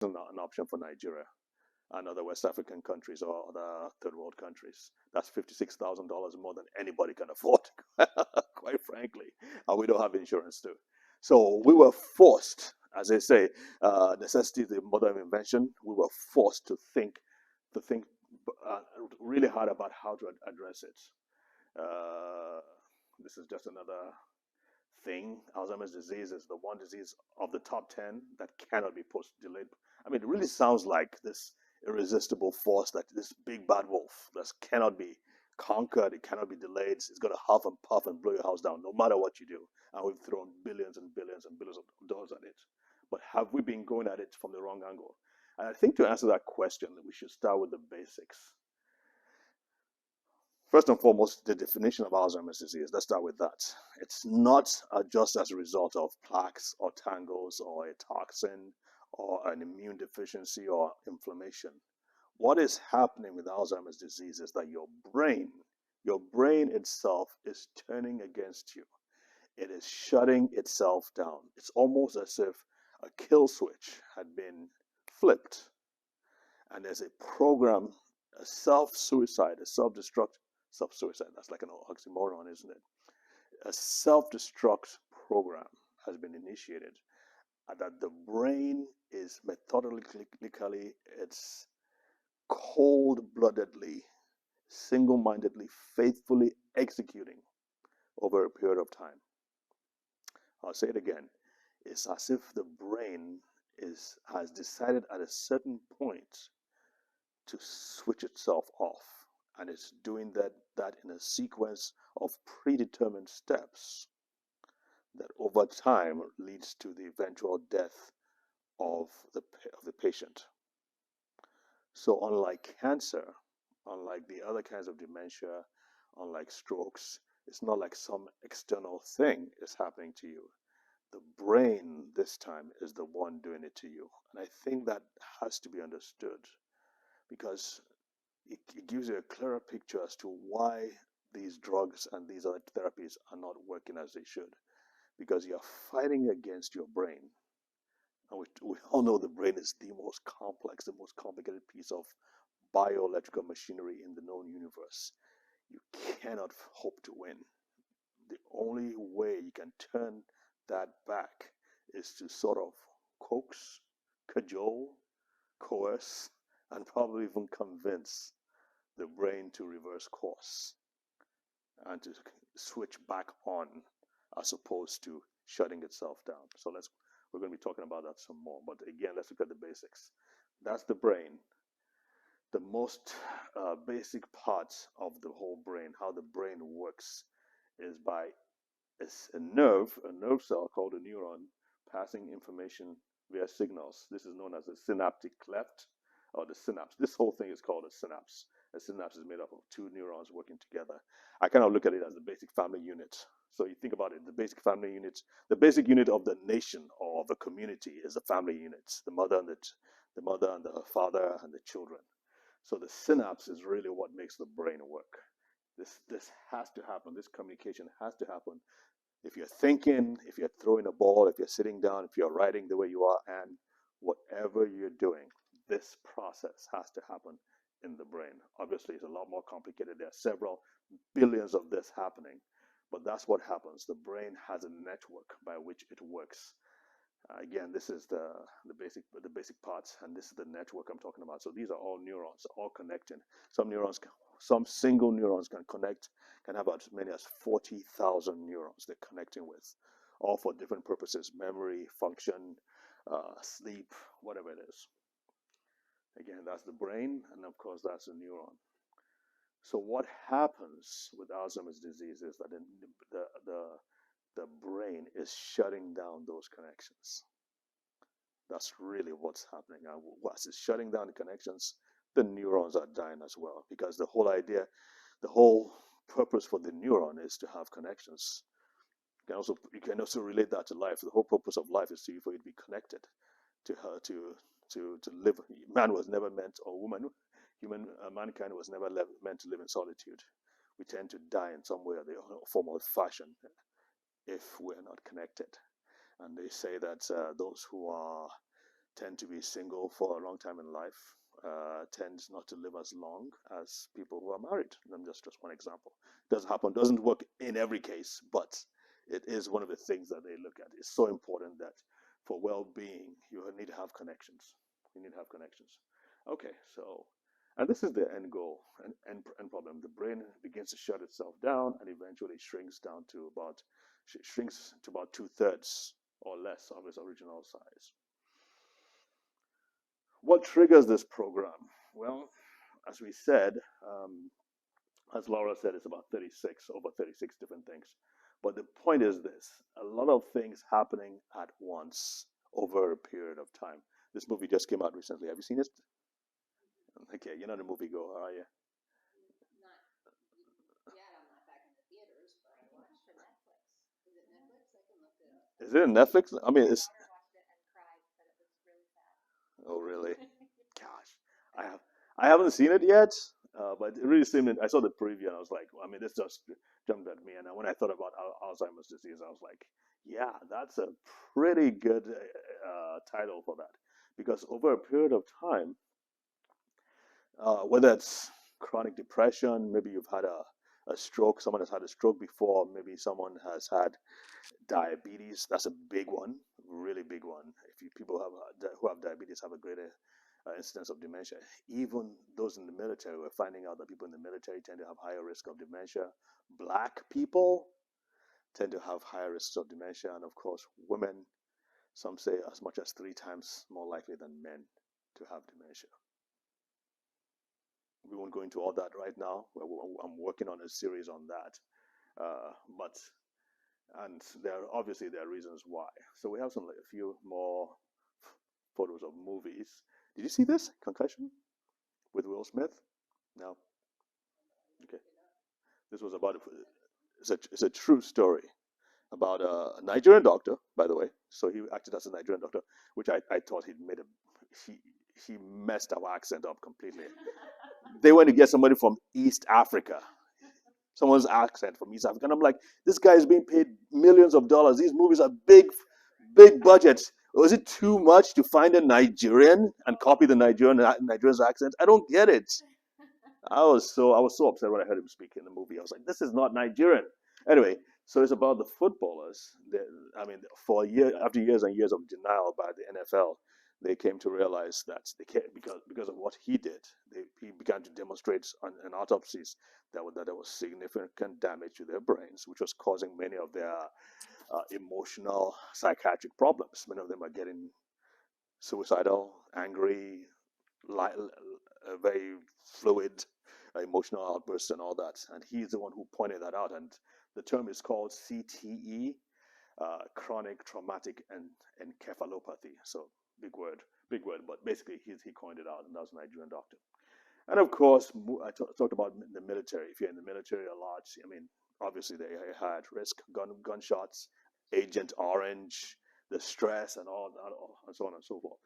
not an option for Nigeria and other West African countries or other third world countries. That's $56,000 more than anybody can afford, quite frankly. And we don't have insurance too. So we were forced, as they say, necessity is the mother of invention. We were forced to think uh, really hard about how to address it. Uh, this is just another thing. Alzheimer's disease is the one disease of the top 10 that cannot be post delayed. I mean, it really sounds like this irresistible force, that this big bad wolf that cannot be conquered, it cannot be delayed. It's going to huff and puff and blow your house down no matter what you do. And we've thrown billions and billions and billions of dollars at it. But have we been going at it from the wrong angle? And I think to answer that question, we should start with the basics. First and foremost, the definition of Alzheimer's disease. Let's start with that. It's not just as a result of plaques or tangles or a toxin or an immune deficiency or inflammation. What is happening with Alzheimer's disease is that your brain itself is turning against you. It is shutting itself down. It's almost as if a kill switch had been flipped, and there's a program, a self-suicide, a self-suicide, that's like an oxymoron, isn't it? A self-destruct program has been initiated, and that the brain is methodically, it's cold-bloodedly, single-mindedly, faithfully executing over a period of time. I'll say it again. It's as if the brain has decided at a certain point to switch itself off, and it's doing that in a sequence of predetermined steps that over time leads to the eventual death of the patient. So unlike cancer, unlike the other kinds of dementia, unlike strokes, it's not like some external thing is happening to you. The brain this time is the one doing it to you. And I think that has to be understood, because it gives you a clearer picture as to why these drugs and these other therapies are not working as they should. Because you're fighting against your brain. And we all know the brain is the most complex, the most complicated piece of bioelectrical machinery in the known universe. You cannot hope to win. The only way you can turn that back is to sort of coax, cajole, coerce, and probably even convince the brain to reverse course and to switch back on, as opposed to shutting itself down. So we're going to be talking about that some more. But again, let's look at the basics. That's the brain. The most basic part of the whole brain, how the brain works, is by a nerve cell called a neuron, passing information via signals. This is known as the synaptic cleft, or the synapse. This whole thing is called a synapse. A synapse is made up of two neurons working together. I kind of look at it as the basic family unit. So you think about it, the basic family unit, the basic unit of the nation or of the community is the family unit, the mother and the father and the children. So the synapse is really what makes the brain work. This has to happen. This communication has to happen. If you're thinking, if you're throwing a ball, if you're sitting down, if you're writing the way you are, and whatever you're doing, this process has to happen in the brain. Obviously, it's a lot more complicated. There are several billions of this happening, but that's what happens. The brain has a network by which it works. Again, this is the basic parts, and this is the network I'm talking about. So these are all neurons, all connecting. Some single neurons can have as many as 40,000 neurons they're connecting with, all for different purposes: memory, function, sleep, whatever it is. Again, that's the brain, and of course, that's the neuron. So what happens with Alzheimer's disease is that the brain is shutting down those connections. That's really what's happening. And once it's shutting down the connections, the neurons are dying as well, because the whole purpose for the neuron is to have connections. You can also relate that to life. The whole purpose of life is for you to be connected, to live. Man was never meant, or mankind was never meant to live in solitude. We tend to die in some way or the form or fashion if we're not connected. And they say that those who are tend to be single for a long time in life, tend not to live as long as people who are married. I'm just one example. Does happen, doesn't work in every case, but it is one of the things that they look at. It's so important that for well-being, you need to have connections. You need to have connections. Okay, so, and this is the end goal and end problem. The brain begins to shut itself down and eventually shrinks to about two-thirds or less of its original size. What triggers this program? Well, as we said, um, as Laura said, it's about 36, over 36 different things. But the point is this: a lot of things happening at once over a period of time. This movie just came out recently. Have you seen it? Okay, you're not a movie goer, are you? Is it on Netflix? I mean, it's. Oh, really? Gosh, I have I haven't seen it yet, but it really seemed. I saw the preview and I was like, well, I mean, this just jumped at me. And when I thought about Alzheimer's disease, I was like, yeah, that's a pretty good title for that, because over a period of time, whether it's chronic depression, maybe you've had a stroke, someone has had a stroke before, maybe someone has had diabetes. That's a big one, really big one. If you, people who have diabetes have a greater incidence of dementia. Even those in the military, we're finding out that people in the military tend to have higher risk of dementia. Black people tend to have higher risks of dementia, and of course, women, some say as much as 3 times more likely than men to have dementia. We won't go into all that right now. I'm working on a series on that, but and there are reasons why. So we have some like a few more photos of movies. Did you see this Concussion with Will Smith? No. Okay. This was about it's a true story about a Nigerian doctor, by the way. So he acted as a Nigerian doctor, which I thought he'd made a he he messed our accent up completely. They went to get somebody from East Africa, someone's accent from East Africa. And I'm like, this guy is being paid millions of dollars. These movies are big budgets. Was it too much to find a Nigerian and copy the Nigerian's accent? I don't get it. I was so upset when I heard him speak in the movie. I was like, this is not Nigerian. Anyway, so it's about the footballers. I mean, for after years and years of denial by the NFL, they came to realize that they can't, because of what he did. He began to demonstrate on autopsies that there was significant damage to their brains, which was causing many of their emotional psychiatric problems. Many of them are getting suicidal, angry, very fluid emotional outbursts and all that. And he's the one who pointed that out. And the term is called CTE, chronic traumatic encephalopathy. So big word. But basically, he coined it out, and that was a Nigerian doctor. And of course, I talked about the military. If you're in the military a lot, I mean, obviously they had risk, gunshots, Agent Orange, the stress, and all that, and so on and so forth.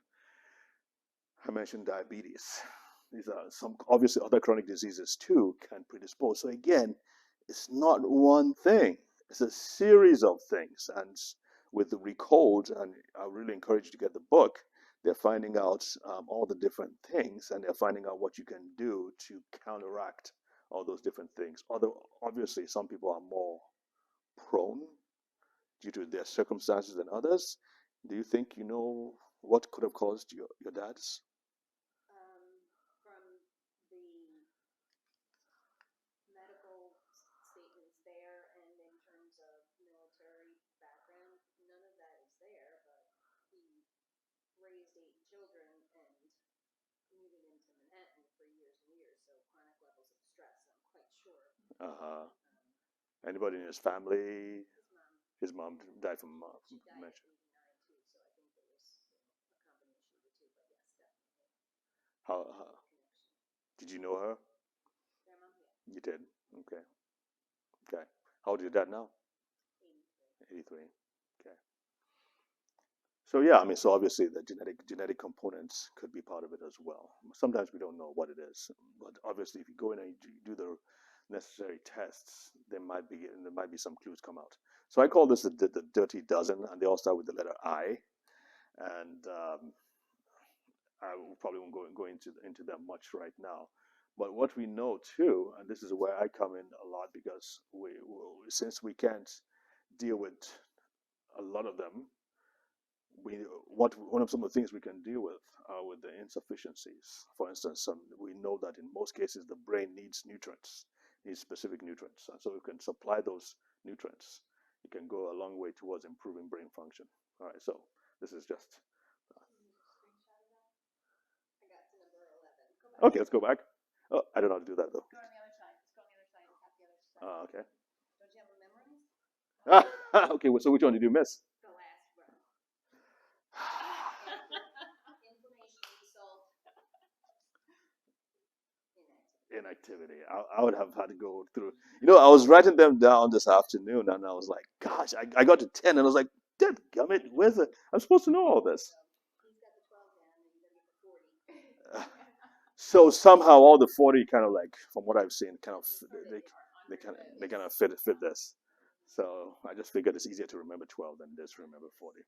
I mentioned diabetes. These are some obviously other chronic diseases too can predispose. So again, it's not one thing. It's a series of things. And with the Recode, and I really encourage you to get the book, they're finding out all the different things, and they're finding out what you can do to counteract all those different things. Although obviously some people are more prone due to their circumstances than others. Do you think you know what could have caused your dad's? Uh-huh. Anybody in his family? His mom died from dementia. How did you know her? You did. Okay. Okay. How old is your dad now? 83. Okay. So yeah, I mean, so obviously the genetic components could be part of it as well. Sometimes we don't know what it is, but obviously if you go in and you do the necessary tests, there might be some clues come out. So I call this the dirty dozen, and they all start with the letter I. And I probably won't go into them much right now. But what we know too, and this is where I come in a lot, because since we can't deal with a lot of them, we what one of some of the things we can deal with are with the insufficiencies. For instance, we know that in most cases the brain needs nutrients, needs specific nutrients, and so we can supply those nutrients. It can go a long way towards improving brain function. All right, so this is just okay. Let's go back. Oh, I don't know how to do that though. Okay. Okay. So which one did you miss? Inactivity. I would have had to go through. I was writing them down this afternoon, and I was like, "Gosh, I got to 10, and I was like, Dead gummit, where's it? I'm supposed to know all this." So somehow all the 40 kind of like, from what I've seen, kind of they kind of fit this. So I just figured it's easier to remember 12 than it is to remember 40.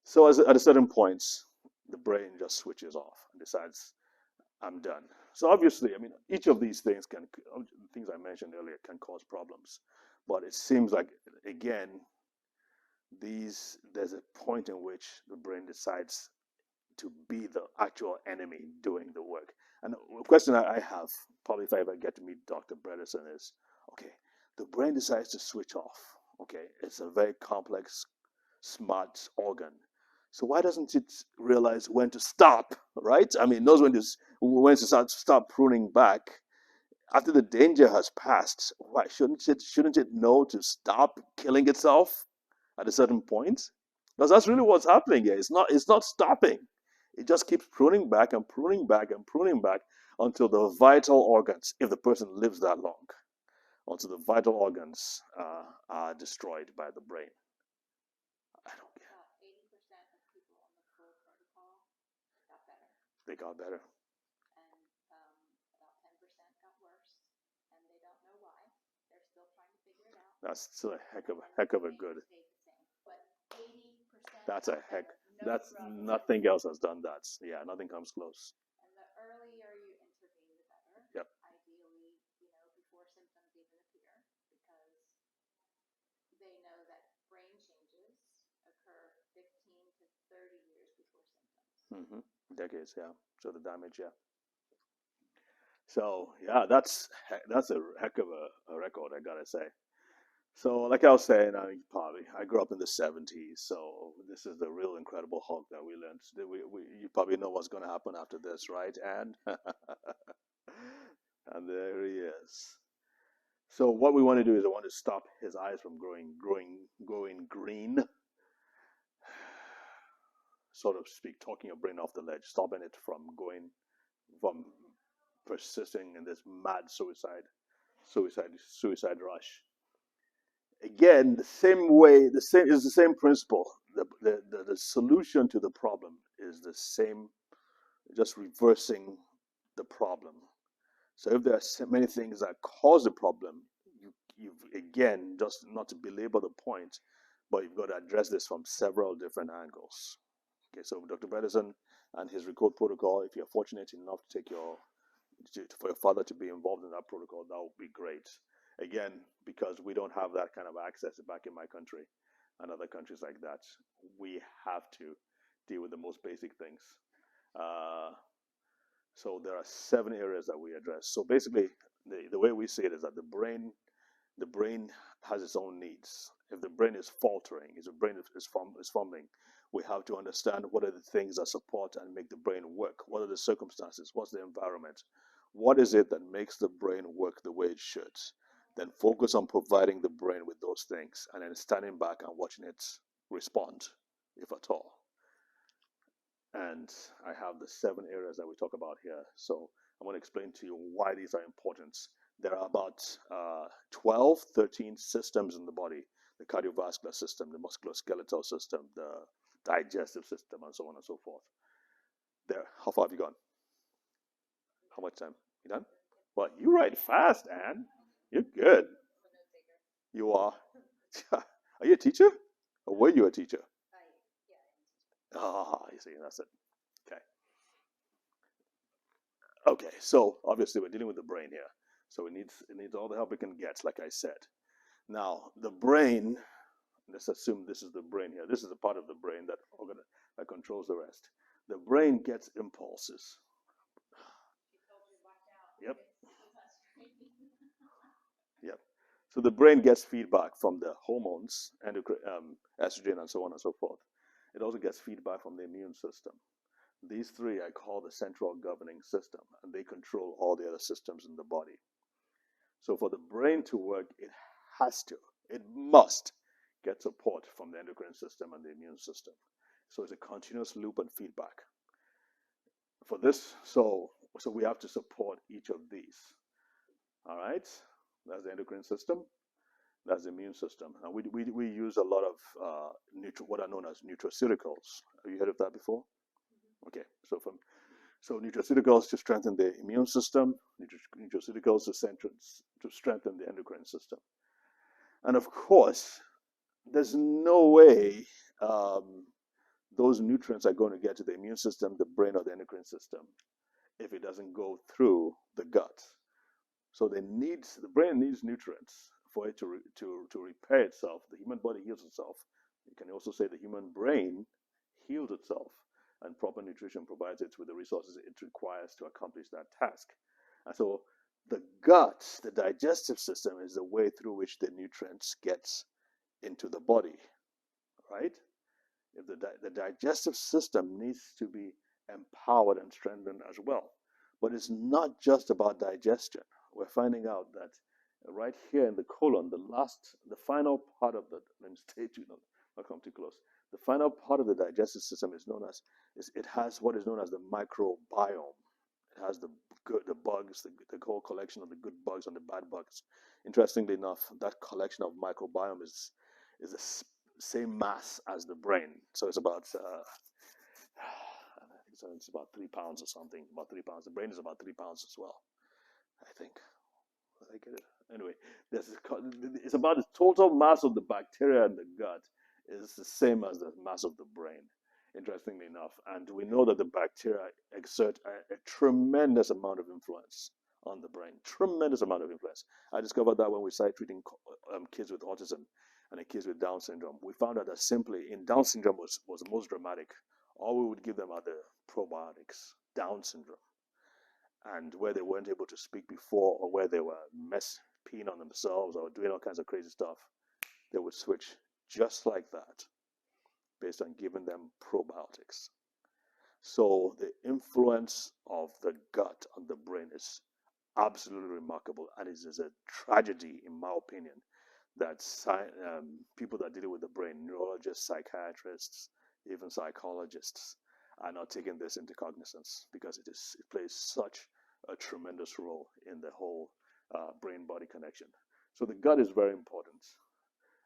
So at a certain point, the brain just switches off and decides, I'm done. So obviously, I mean, each of these things I mentioned earlier can cause problems. But it seems like, again, there's a point in which the brain decides to be the actual enemy doing the work. And the question I have, probably if I ever get to meet Dr. Bredesen, is okay, the brain decides to switch off. Okay, it's a very complex, smart organ. So why doesn't it realize when to stop, right? I mean, it knows when to start pruning back. After the danger has passed, why shouldn't it know to stop killing itself at a certain point? Because that's really what's happening here. It's not stopping. It just keeps pruning back and pruning back and pruning back until the vital organs, if the person lives that long, until the vital organs are destroyed by the brain. I don't get They got better. That's still a heck of a good. That's a heck. That's nothing else has done that. Yeah, nothing comes close. Yep. Decades, yeah. So the damage, yeah. So yeah, that's a heck of a record, I gotta say. So like I was saying, I grew up in the '70s, so this is the real Incredible Hulk that we learned. You probably know what's going to happen after this, right? And and there he is. So what we want to do is I want to stop his eyes from going green, so to speak, talking your brain off the ledge, stopping it from persisting in this mad suicide rush. Again, the same way, the same principle. The solution to the problem is the same, just reversing the problem. So if there are so many things that cause the problem, you again, just not to belabor the point, but you've got to address this from several different angles. Okay, so Dr. Bredesen and his Recode protocol, if you're fortunate enough to for your father to be involved in that protocol, that would be great. Again, because we don't have that kind of access back in my country and other countries like that, we have to deal with the most basic things. Uh, so there are 7 areas that we address. So basically, the way we see it is that the brain has its own needs. If the brain is faltering, if the brain is fumbling, we have to understand what are the things that support and make the brain work. What are the circumstances? What's the environment? What is it that makes the brain work the way it should? Then focus on providing the brain with those things and then standing back and watching it respond, if at all. And I have the 7 areas that we talk about here. So I'm going to explain to you why these are important. There are about 12, 13 systems in the body: the cardiovascular system, the musculoskeletal system, the digestive system, and so on and so forth. There. How far have you gone? How much time? You done? Well, you write fast, Anne. You're good. You are. Are you a teacher? Or were you a teacher? Ah, you see, that's it. Okay. Okay, so obviously we're dealing with the brain here. So it needs all the help it can get, like I said. Now, the brain, let's assume this is the brain here. This is the part of the brain that controls the rest. The brain gets impulses. Yep. Yep. So the brain gets feedback from the hormones, estrogen, and so on and so forth. It also gets feedback from the immune system. These three I call the central governing system, and they control all the other systems in the body. So for the brain to work, it must get support from the endocrine system and the immune system. So it's a continuous loop and feedback. For this, so we have to support each of these. All right, that's the endocrine system. That's the immune system. And we use a lot of what are known as nutraceuticals. Have you heard of that before? Okay, so nutraceuticals to strengthen the immune system, nutraceuticals to strengthen the endocrine system. And of course, there's no way those nutrients are going to get to the immune system, the brain, or the endocrine system if it doesn't go through the gut. So the brain needs nutrients for it to repair itself. The human body heals itself. You can also say the human brain heals itself, and proper nutrition provides it with the resources it requires to accomplish that task. And so the gut, the digestive system, is the way through which the nutrients gets into the body, right? If the digestive system needs to be empowered and strengthened as well. But it's not just about digestion. We're finding out that right here in the colon, the final part of let me stay tuned, not come too close. The final part of the digestive system it has what is known as the microbiome. It has the bugs, the whole collection of the good bugs and the bad bugs. Interestingly enough, that collection of microbiome is the same mass as the brain. So it's about it's about 3 pounds or something. About 3 pounds. The brain is about 3 pounds as well, I think. I get it. Anyway, it's about the total mass of the bacteria in the gut is the same as the mass of the brain, interestingly enough. And we know that the bacteria exert a tremendous amount of influence on the brain. Tremendous amount of influence. I discovered that when we started treating kids with autism and the kids with Down syndrome. We found out that simply in Down syndrome was the most dramatic. All we would give them are the probiotics, Down syndrome. And where they weren't able to speak before, or where they were peeing on themselves or doing all kinds of crazy stuff, they would switch just like that based on giving them probiotics. So the influence of the gut on the brain is absolutely remarkable, and it is a tragedy, in my opinion, that people that deal with the brain, neurologists, psychiatrists, even psychologists, are not taking this into cognizance, because it plays such a tremendous role in the whole brain-body connection. So the gut is very important,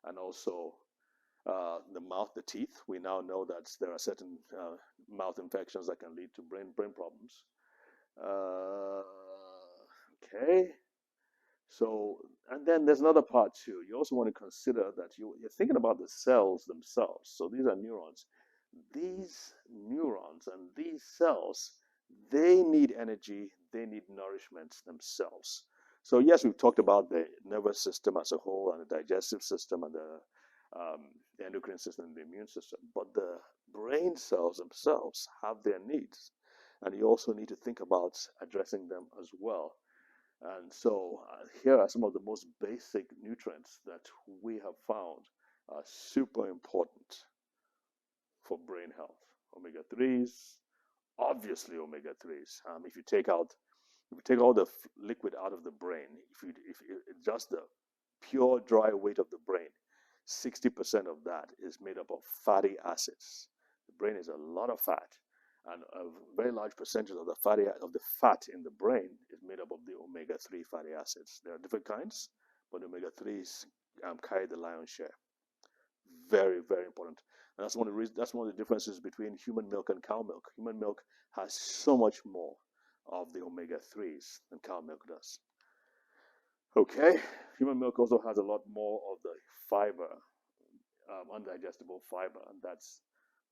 and also the mouth, the teeth. We now know that there are certain mouth infections that can lead to brain problems. Okay. So, and then there's another part too. You also want to consider that you're thinking about the cells themselves. So these are neurons. These neurons and these cells, they need energy, they need nourishment themselves. So yes, we've talked about the nervous system as a whole, and the digestive system, and the endocrine system, and the immune system. But the brain cells themselves have their needs, and you also need to think about addressing them as well. And so here are some of the most basic nutrients that we have found are super important for brain health. Omega 3s, obviously omega 3s. If you take all the liquid out of the brain, if you just the pure dry weight of the brain, 60% of that is made up of fatty acids. The brain is a lot of fat, and a very large percentage of the fat in the brain is made up of the omega-3 fatty acids. There are different kinds, but omega-3s carry the lion's share. Very, very important. And that's one of the differences between human milk and cow milk. Human milk has so much more of the omega-3s than cow milk does. Okay, human milk also has a lot more of the fiber undigestible fiber, and that's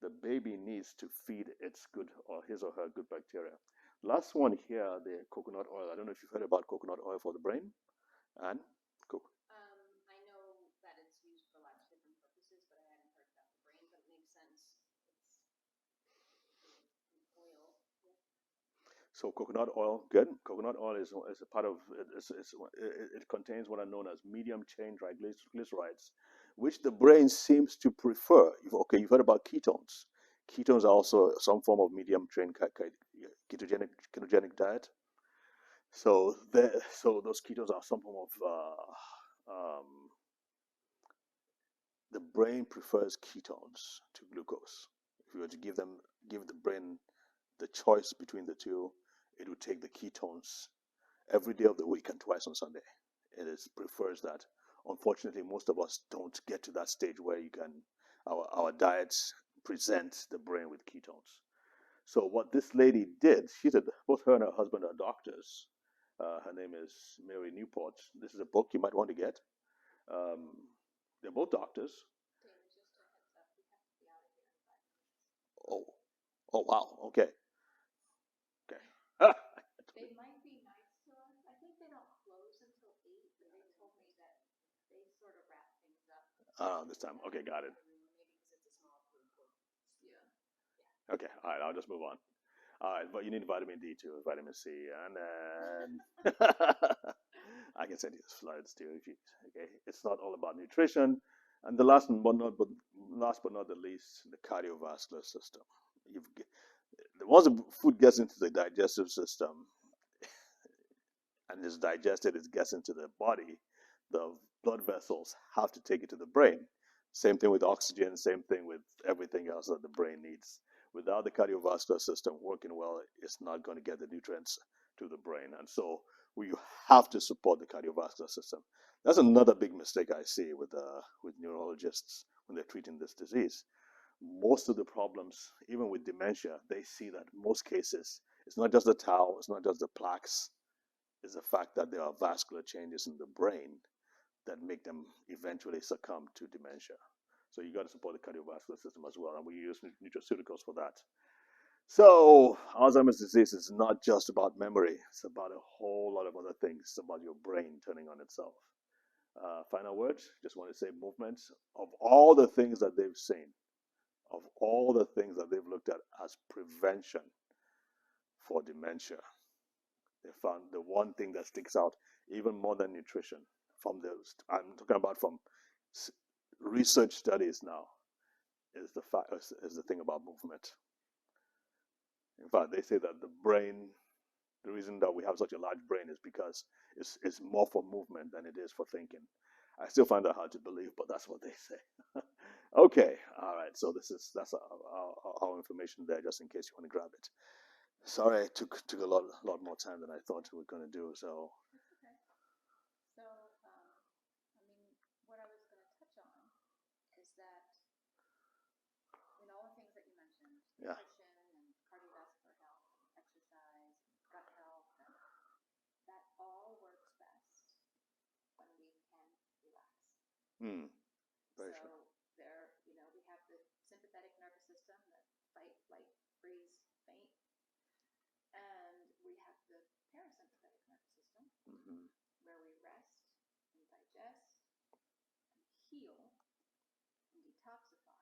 the baby needs to feed its good or his or her good bacteria. Last one here, the coconut oil. I don't know if you've heard about coconut oil for the brain. And co- I know that it's used for lots of different purposes, but I hadn't heard about the brain. But it makes sense. It's an oil. Yeah. so coconut oil, good. Coconut oil is a part of it contains what are known as medium chain triglycerides, which the brain seems to prefer. Okay, you've heard about ketones. Ketones are also some form of medium chain ketogenic diet. So those ketones are some form of the brain prefers ketones to glucose. If you were to give the brain the choice between the two, it would take the ketones every day of the week and twice on Sunday. Prefers that. Unfortunately, most of us don't get to that stage where our diets present the brain with ketones. So what this lady did, she said both her and her husband are doctors. Her name is Mary Newport. This is a book you might want to get. Um, they're both doctors. David, just a heads up, we have to be out of here in 5 minutes. Oh, oh wow. Okay, okay. They might be nice to us. I think they don't close until 8, but they told me that they sort of wrap things up. This time. Okay, got it. Maybe because it's a small group. Yeah. Okay, all right. I'll just move on. All right, but you need vitamin D too, vitamin C, and then I can send you the slides too. If you, okay, it's not all about nutrition, and the last but not the least, the cardiovascular system. You've once the food gets into the digestive system and is digested, it gets into the body. The blood vessels have to take it to the brain. Same thing with oxygen. Same thing with everything else that the brain needs. Without the cardiovascular system working well, it's not going to get the nutrients to the brain. And so we have to support the cardiovascular system. That's another big mistake I see with neurologists when they're treating this disease. Most of the problems, even with dementia, they see that in most cases, it's not just the tau, it's not just the plaques, it's the fact that there are vascular changes in the brain that make them eventually succumb to dementia. So you got to support the cardiovascular system as well, and we use nutraceuticals for that. So Alzheimer's disease is not just about memory; it's about a whole lot of other things. It's about your brain turning on itself. Final words. Just want to say movement. Of all the things that they've seen, of all the things that they've looked at as prevention for dementia, they found the one thing that sticks out even more than nutrition from those. I'm talking about from research studies now is the thing about movement. In fact, they say that the brain, the reason that we have such a large brain is because it's more for movement than it is for thinking. I still find that hard to believe, but that's what they say. Okay, all right. So that's our information there, just in case you want to grab it. Sorry, it took a lot more time than I thought we were going to do. So That's okay. So, I mean, what I was going to touch on is that in all the things that you mentioned, yeah. nutrition and cardiovascular health, exercise, gut health, and that all works best when we can relax. Hmm. Very So true. there, we have the sympathetic nervous system, that fight, flight, freeze, faint, and we have the parasympathetic nervous system, Mm-hmm. where we rest and digest and heal and detoxify.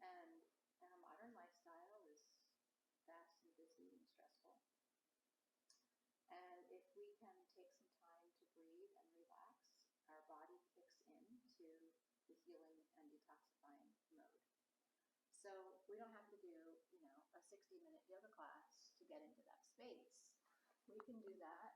And our modern lifestyle is fast and busy and stressful. And if we can take some time to breathe and relax, our body kicks into the healing and detoxifying mode. So we don't have to do, a 60-minute yoga class to get into that space. We can do that